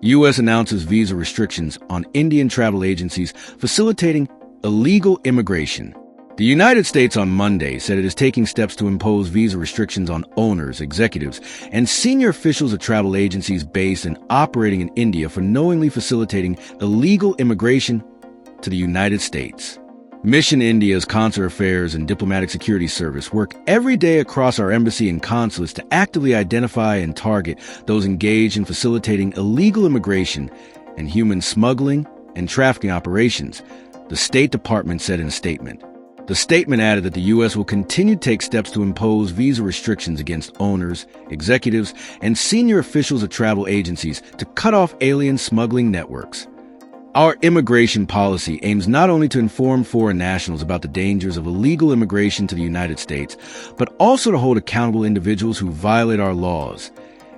U.S. announces visa restrictions on Indian travel agencies facilitating illegal immigration. The United States on Monday said it is taking steps to impose visa restrictions on owners, executives, and senior officials of travel agencies based and operating in India for knowingly facilitating illegal immigration to the United States. Mission India's Consular Affairs and Diplomatic Security Service work every day across our embassy and consulates to actively identify and target those engaged in facilitating illegal immigration and human smuggling and trafficking operations, the State Department said in a statement. The statement added that the U.S. will continue to take steps to impose visa restrictions against owners, executives, and senior officials of travel agencies to cut off alien smuggling networks. Our immigration policy aims not only to inform foreign nationals about the dangers of illegal immigration to the United States, but also to hold accountable individuals who violate our laws,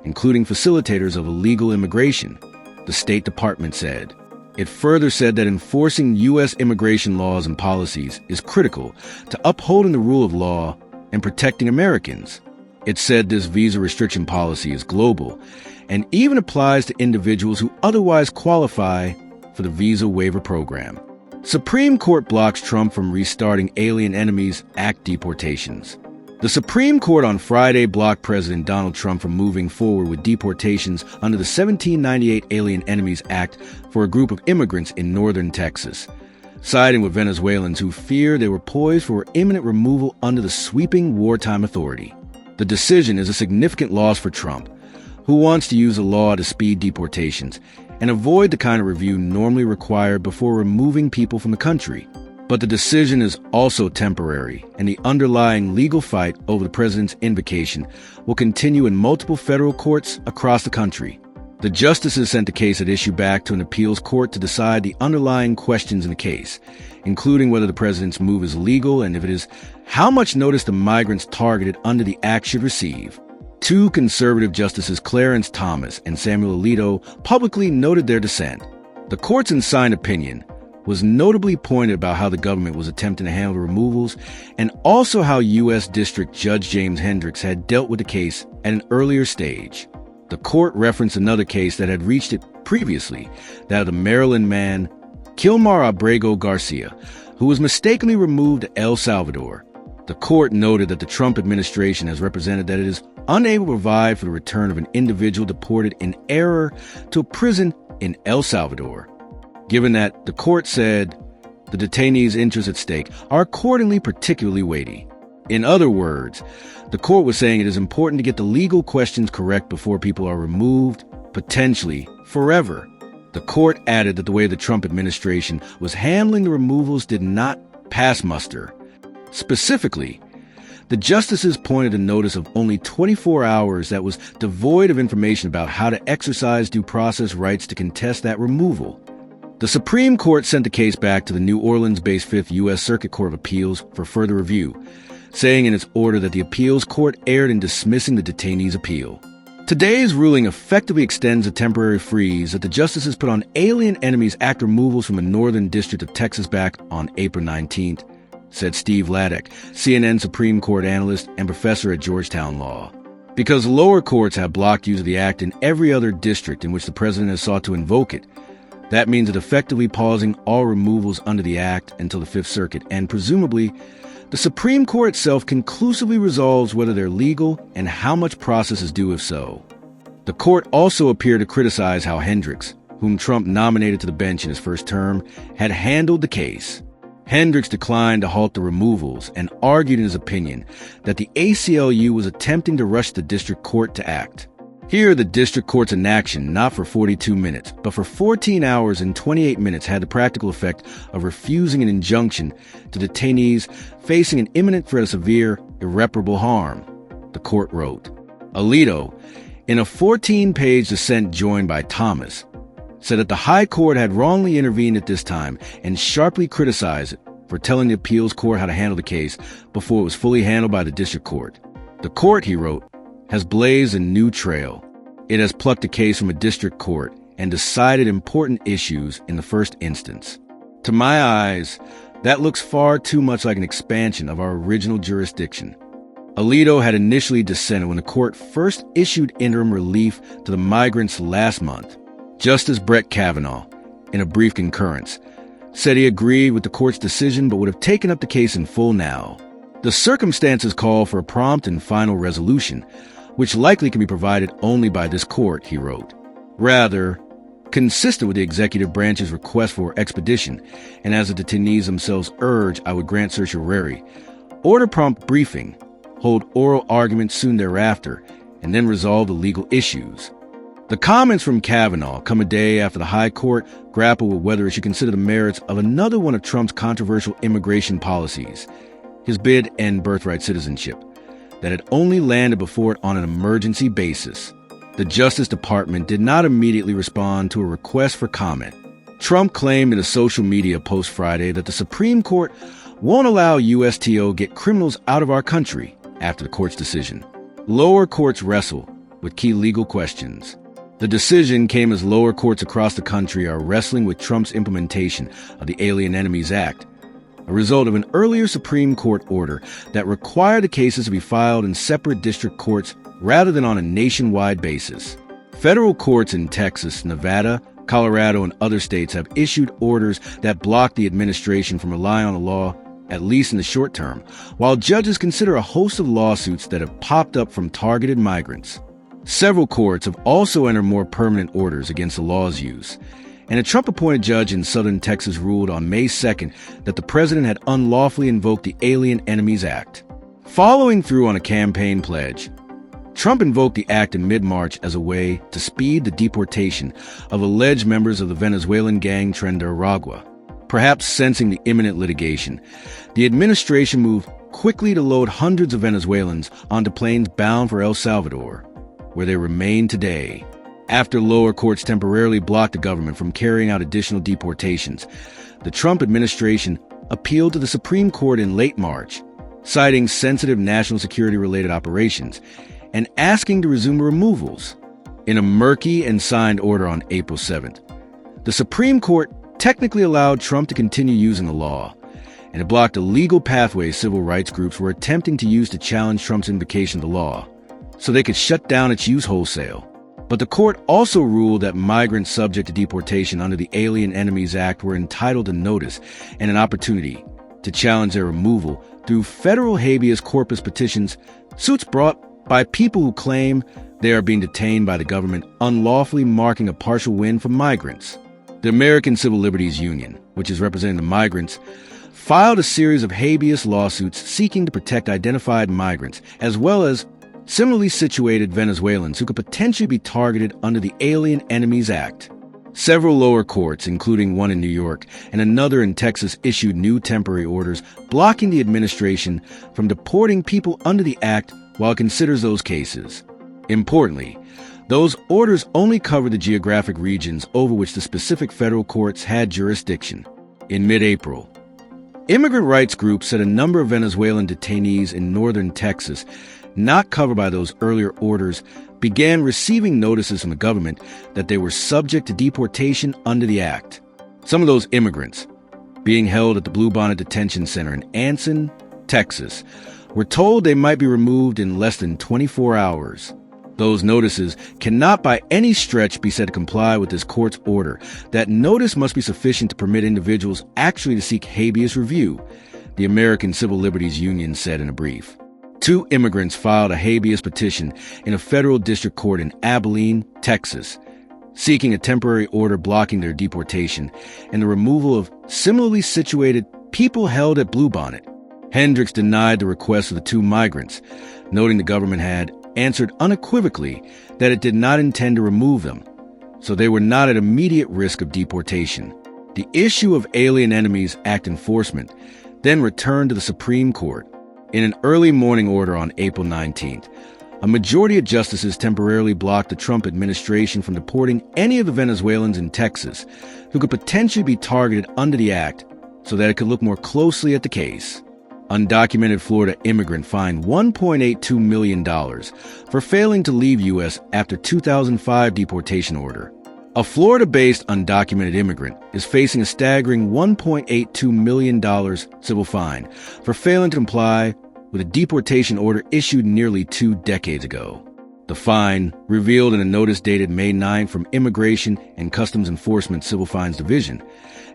including facilitators of illegal immigration, the State Department said. It further said that enforcing U.S. immigration laws and policies is critical to upholding the rule of law and protecting Americans. It said this visa restriction policy is global and even applies to individuals who otherwise qualify for the Visa Waiver Program. Supreme Court blocks Trump from restarting Alien Enemies Act deportations. The Supreme Court on Friday blocked President Donald Trump from moving forward with deportations under the 1798 Alien Enemies Act for a group of immigrants in northern Texas, siding with Venezuelans who fear they were poised for imminent removal under the sweeping wartime authority. The decision is a significant loss for Trump, who wants to use the law to speed deportations and avoid the kind of review normally required before removing people from the country. But the decision is also temporary, and the underlying legal fight over the president's invocation will continue in multiple federal courts across the country. The justices sent the case at issue back to an appeals court to decide the underlying questions in the case, including whether the president's move is legal and, if it is, how much notice the migrants targeted under the act should receive. Two conservative justices, Clarence Thomas and Samuel Alito, publicly noted their dissent. The court's unsigned opinion was notably pointed about how the government was attempting to handle the removals and also how U.S. District Judge James Hendricks had dealt with the case at an earlier stage. The court referenced another case that had reached it previously, that of the Maryland man Kilmar Abrego Garcia, who was mistakenly removed to El Salvador. The court noted that the Trump administration has represented that it is unable to provide for the return of an individual deported in error to a prison in El Salvador. Given that, the court said, the detainees' interests at stake are accordingly particularly weighty. In other words, the court was saying it is important to get the legal questions correct before people are removed, potentially forever. The court added that the way the Trump administration was handling the removals did not pass muster. Specifically, the justices pointed a notice of only 24 hours that was devoid of information about how to exercise due process rights to contest that removal. The Supreme Court sent the case back to the New Orleans-based 5th U.S. Circuit Court of Appeals for further review, saying in its order that the appeals court erred in dismissing the detainee's appeal. Today's ruling effectively extends a temporary freeze that the justices put on Alien Enemies Act removals from the Northern District of Texas back on April 19th, said Steve Ladek, CNN Supreme Court analyst and professor at Georgetown Law. Because lower courts have blocked use of the act in every other district in which the president has sought to invoke it, that means it effectively pausing all removals under the act until the Fifth Circuit, and presumably, the Supreme Court itself conclusively resolves whether they're legal and how much process is due if so. The court also appeared to criticize how Hendricks, whom Trump nominated to the bench in his first term, had handled the case. Hendricks declined to halt the removals and argued in his opinion that the ACLU was attempting to rush the district court to act. Here, the district court's inaction, not for 42 minutes, but for 14 hours and 28 minutes, had the practical effect of refusing an injunction to detainees facing an imminent threat of severe, irreparable harm, the court wrote. Alito, in a 14-page dissent joined by Thomas, said that the High Court had wrongly intervened at this time and sharply criticized it for telling the appeals court how to handle the case before it was fully handled by the district court. The court, he wrote, has blazed a new trail. It has plucked a case from a district court and decided important issues in the first instance. To my eyes, that looks far too much like an expansion of our original jurisdiction. Alito had initially dissented when the court first issued interim relief to the migrants last month. Justice Brett Kavanaugh, in a brief concurrence, said he agreed with the court's decision but would have taken up the case in full now. The circumstances call for a prompt and final resolution, which likely can be provided only by this court, he wrote. Rather, consistent with the executive branch's request for expedition, and as the detainees themselves urge, I would grant certiorari, order prompt briefing, hold oral arguments soon thereafter, and then resolve the legal issues. The comments from Kavanaugh come a day after the High Court grappled with whether it should consider the merits of another one of Trump's controversial immigration policies, his bid to end birthright citizenship, that had only landed before it on an emergency basis. The Justice Department did not immediately respond to a request for comment. Trump claimed in a social media post Friday that the Supreme Court won't allow USTO get criminals out of our country after the court's decision. Lower courts wrestle with key legal questions. The decision came as lower courts across the country are wrestling with Trump's implementation of the Alien Enemies Act, a result of an earlier Supreme Court order that required the cases to be filed in separate district courts rather than on a nationwide basis. Federal courts in Texas, Nevada, Colorado, and other states have issued orders that block the administration from relying on the law, at least in the short term, while judges consider a host of lawsuits that have popped up from targeted migrants. Several courts have also entered more permanent orders against the law's use, and a Trump-appointed judge in southern Texas ruled on May 2nd that the president had unlawfully invoked the Alien Enemies Act. Following through on a campaign pledge, Trump invoked the act in mid-March as a way to speed the deportation of alleged members of the Venezuelan gang Tren de Aragua. Perhaps sensing the imminent litigation, the administration moved quickly to load hundreds of Venezuelans onto planes bound for El Salvador, where they remain today. After lower courts temporarily blocked the government from carrying out additional deportations, the Trump administration appealed to the Supreme Court in late March, citing sensitive national security-related operations and asking to resume removals. In a murky and signed order on April 7th, the Supreme Court technically allowed Trump to continue using the law, and it blocked a legal pathway civil rights groups were attempting to use to challenge Trump's invocation of the law, so they could shut down its use wholesale. But the court also ruled that migrants subject to deportation under the Alien Enemies Act were entitled to notice and an opportunity to challenge their removal through federal habeas corpus petitions, suits brought by people who claim they are being detained by the government, unlawfully, marking a partial win for migrants. The American Civil Liberties Union, which is representing the migrants, filed a series of habeas lawsuits seeking to protect identified migrants, as well as similarly situated Venezuelans who could potentially be targeted under the Alien Enemies Act. Several lower courts, including one in New York and another in Texas, issued new temporary orders blocking the administration from deporting people under the act while it considers those cases. Importantly, those orders only cover the geographic regions over which the specific federal courts had jurisdiction. In mid-April, immigrant rights groups said a number of Venezuelan detainees in northern Texas, not covered by those earlier orders, began receiving notices from the government that they were subject to deportation under the act. Some of those immigrants, being held at the Bluebonnet Detention Center in Anson, Texas, were told they might be removed in less than 24 hours. Those notices cannot by any stretch be said to comply with this court's order that notice must be sufficient to permit individuals actually to seek habeas review, the American Civil Liberties Union said in a brief. 2 immigrants filed a habeas petition in a federal district court in Abilene, Texas, seeking a temporary order blocking their deportation and the removal of similarly situated people held at Bluebonnet. Hendricks denied the request of the 2 migrants, noting the government had answered unequivocally that it did not intend to remove them, so they were not at immediate risk of deportation. The issue of Alien Enemies Act enforcement then returned to the Supreme Court. In an early morning order on April 19th, a majority of justices temporarily blocked the Trump administration from deporting any of the Venezuelans in Texas who could potentially be targeted under the act so that it could look more closely at the case. Undocumented Florida immigrant fined $1.82 million for failing to leave U.S. after 2005 deportation order. A Florida-based undocumented immigrant is facing a staggering $1.82 million civil fine for failing to comply with a deportation order issued nearly 2 decades ago. The fine, revealed in a notice dated May 9 from Immigration and Customs Enforcement Civil Fines Division,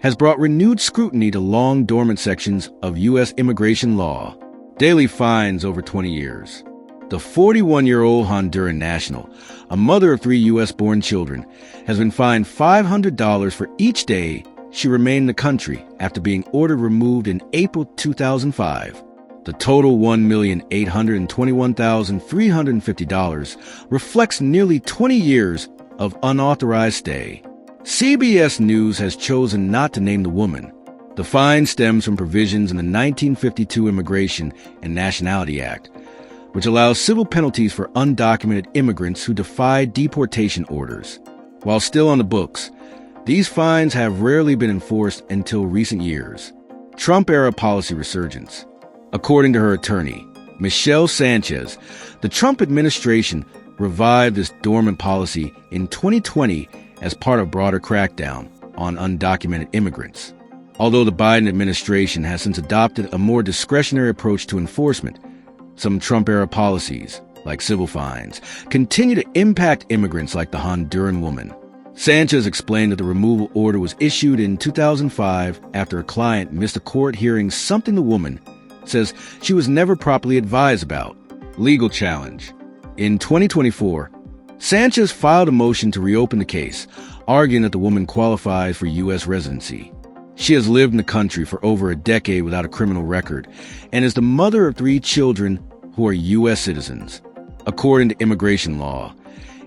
has brought renewed scrutiny to long dormant sections of U.S. immigration law. Daily fines over 20 years. The 41-year-old Honduran national, a mother of 3 U.S.-born children, has been fined $500 for each day she remained in the country after being ordered removed in April 2005. The total $1,821,350 reflects nearly 20 years of unauthorized stay. CBS News has chosen not to name the woman. The fine stems from provisions in the 1952 Immigration and Nationality Act, which allows civil penalties for undocumented immigrants who defy deportation orders. While still on the books, these fines have rarely been enforced until recent years. Trump-era policy resurgence. According to her attorney, Michelle Sanchez, the Trump administration revived this dormant policy in 2020 as part of a broader crackdown on undocumented immigrants. Although the Biden administration has since adopted a more discretionary approach to enforcement, some Trump-era policies, like civil fines, continue to impact immigrants like the Honduran woman. Sanchez explained that the removal order was issued in 2005 after a client missed a court hearing, something the woman says she was never properly advised about. Legal challenge. In 2024, Sanchez filed a motion to reopen the case, arguing that the woman qualifies for U.S. residency. She has lived in the country for over a decade without a criminal record and is the mother of 3 children who are U.S. citizens. According to immigration law,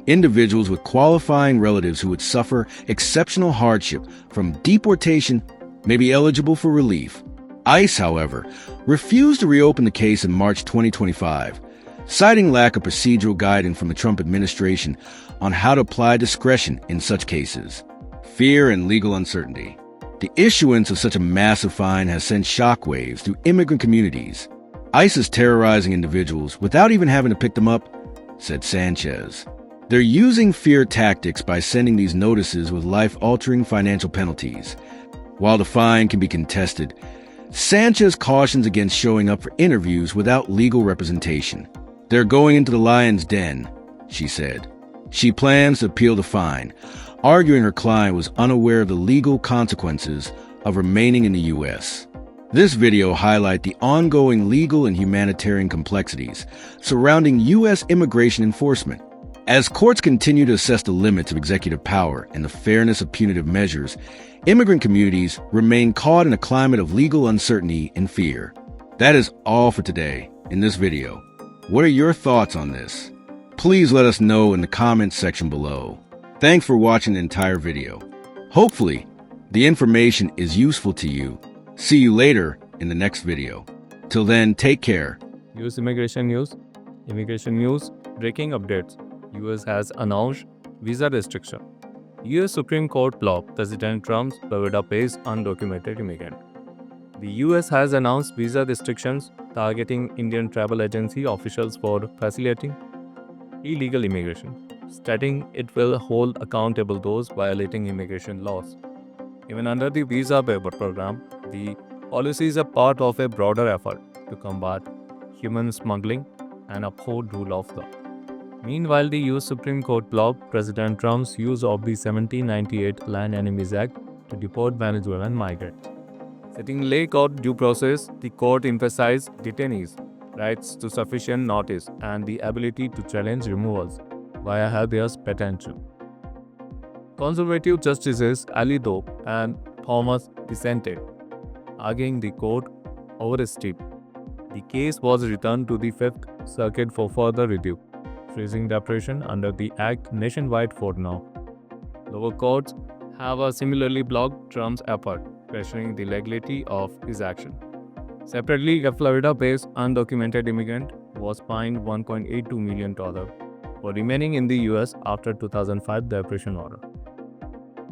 individuals with qualifying relatives who would suffer exceptional hardship from deportation may be eligible for relief. ICE, however, refused to reopen the case in March 2025, citing lack of procedural guidance from the Trump administration on how to apply discretion in such cases. Fear and legal uncertainty. The issuance of such a massive fine has sent shockwaves through immigrant communities. ICE is terrorizing individuals without even having to pick them up, said Sanchez. They're using fear tactics by sending these notices with life-altering financial penalties. While the fine can be contested, Sanchez cautions against showing up for interviews without legal representation. They're going into the lion's den, she said. She plans to appeal the fine, arguing her client was unaware of the legal consequences of remaining in the U.S. This video highlights the ongoing legal and humanitarian complexities surrounding U.S. immigration enforcement. As courts continue to assess the limits of executive power and the fairness of punitive measures, immigrant communities remain caught in a climate of legal uncertainty and fear. That is all for today in this video. What are your thoughts on this? Please let us know in the comments section below. Thanks for watching the entire video. Hopefully, the information is useful to you. See you later in the next video. Till then, take care. US Immigration News. Immigration News. Breaking updates. US has announced visa restriction. US Supreme Court blocked President Trump's Florida-based undocumented immigrant. The US has announced visa restrictions targeting Indian travel agency officials for facilitating illegal immigration, stating it will hold accountable those violating immigration laws. Even under the visa waiver program, the policy is a part of a broader effort to combat human smuggling and uphold rule of law. Meanwhile, the US Supreme Court blocked President Trump's use of the 1798 Land Enemies Act to deport Venezuelan migrants. Setting lack of due process, the court emphasized detainees' rights to sufficient notice and the ability to challenge removals via habeas petition. Conservative justices Alito and Thomas dissented, arguing the court overstepped. The case was returned to the Fifth Circuit for further review, freezing deportation under the Act nationwide for now. Lower courts have similarly blocked Trump's effort, questioning the legality of his action. Separately, a Florida-based undocumented immigrant was fined $1.82 million for remaining in the U.S. after 2005 deportation order.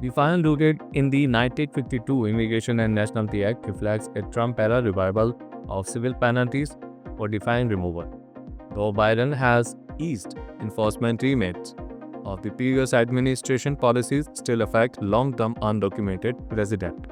The fine rooted in the 1952 Immigration and Nationality Act reflects a Trump-era revival of civil penalties for defying removal, though Biden has eased enforcement remits of the previous administration policies still affect long-term undocumented residents.